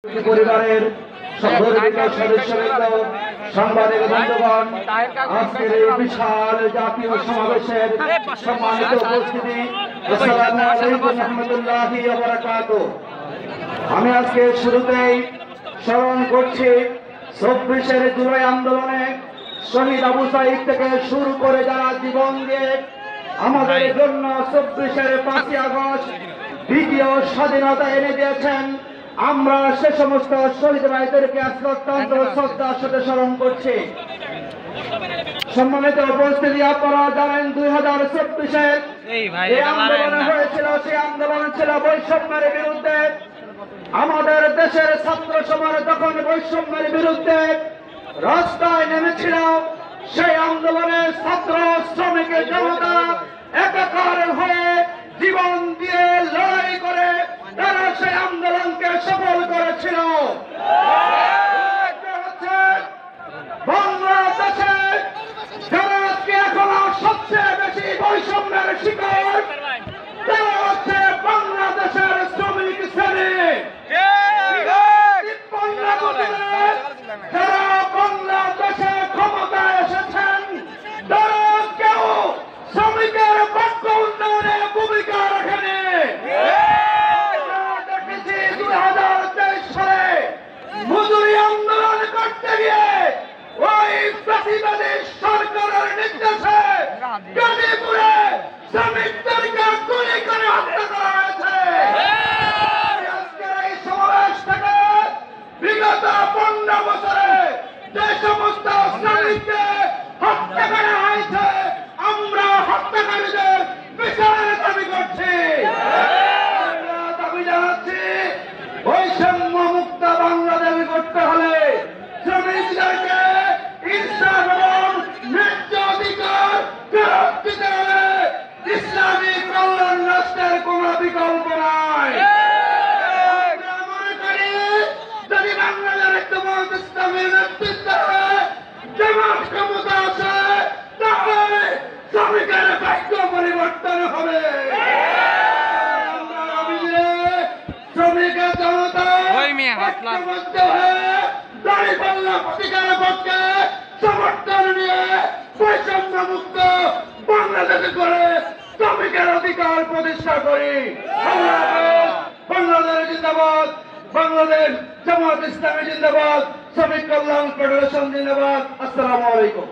পরিবারের সদস্যবৃন্দ, সাংবাদিক বন্ধুগণ, আজকের এই বিশাল জাতীয় সমাবেশের সম্মানিত উপস্থিতি, আসসালামু আলাইকুম ওয়া রাহমাতুল্লাহি ওয়া বারাকাতুহু। আমি আজকে শুরুতেই স্মরণ করছি ২৪ জুলাই আন্দোলনে শহীদ আবু সাঈদ থেকে শুরু করে যারা জীবন দিয়ে আমাদের জন্য ২৪ আগস্ট দ্বিতীয় স্বাধীনতা এনে দিয়েছেন, আমরা সে সমস্ত শহীদ ভাইদেরকে আজকে অত্যন্ত শ্রদ্ধার সাথে স্মরণ করছি। সম্মানিত উপস্থিতি, আপনারা জানেন 2024-এ যে আন্দোলন হয়েছিল, সেই আন্দোলন ছিল বৈষম্যের বিরুদ্ধে। আমাদের দেশের ছাত্র সমাজ যখন বৈষম্যের বিরুদ্ধে রাস্তায় নেমেছিল, সেই আন্দোলনে ছাত্র শ্রমিক জনতা একাকার হয়ে জীবন দিয়ে লড়াই করে তারা সেই আন্দোলনকে সফল করেছিল। বাংলাদেশে যারা আজকে এখন সবচেয়ে বেশি বৈষম্যের শিকার, তারা হচ্ছে বাংলাদেশের শ্রমিক শ্রেণী। যারা বাংলাদেশে ক্ষমতায় এসেছেন, তারা কেউ শ্রমিকের পক্ষ উন্নয়নে ভূমিকা রাখেনি। দেখেছি 2023 সালে মজুরি আন্দোলন করতে গিয়ে ওই প্রতিবাদী সরকারের নির্দেশে গাজীপুরে শ্রমিকদেরকে গুলি করে হত্যা করা হয়েছে। আজকের এই সমাবেশ থেকে বিগত 15 বছরে যে সমস্ত শ্রমিককে হত্যা করা হয়েছে, আমরা হত্যাকারীদের বিচারের দাবি করছি। আমরা দাবি জানাচ্ছি, বৈষম্য মুক্ত বাংলাদেশ করতে হলে শ্রমিকদেরকে ইনসাফ এবং ন্যায্য অধিকার ফেরত দিতে হলে ইসলামী কল্যাণ রাষ্ট্রের কোন বিকল্প নাই। আমরা মনে করি, যদি বাংলাদেশের জামাত ইসলামীর নেতৃত্বে জামাত ক্ষমতা আছে, তাহলে শ্রমিকের ভাগ্য পরিবর্তন হবে। আমরা দাবি যে শ্রমিকের জনতা ঐক্যবদ্ধ হয়ে দাঁড়িপাল্লা প্রতিকারের পক্ষে সমর্থন নিয়ে বৈষম্য মুক্ত বাংলাদেশ করে শ্রমিকের অধিকার প্রতিষ্ঠা করি। বাংলাদেশ জিন্দাবাদ, বাংলাদেশ জামাত ইসলামী জিন্দাবাদ, শ্রমিক কল্যাণ ফেডারেশন জিন্দাবাদ। আসসালামু আলাইকুম।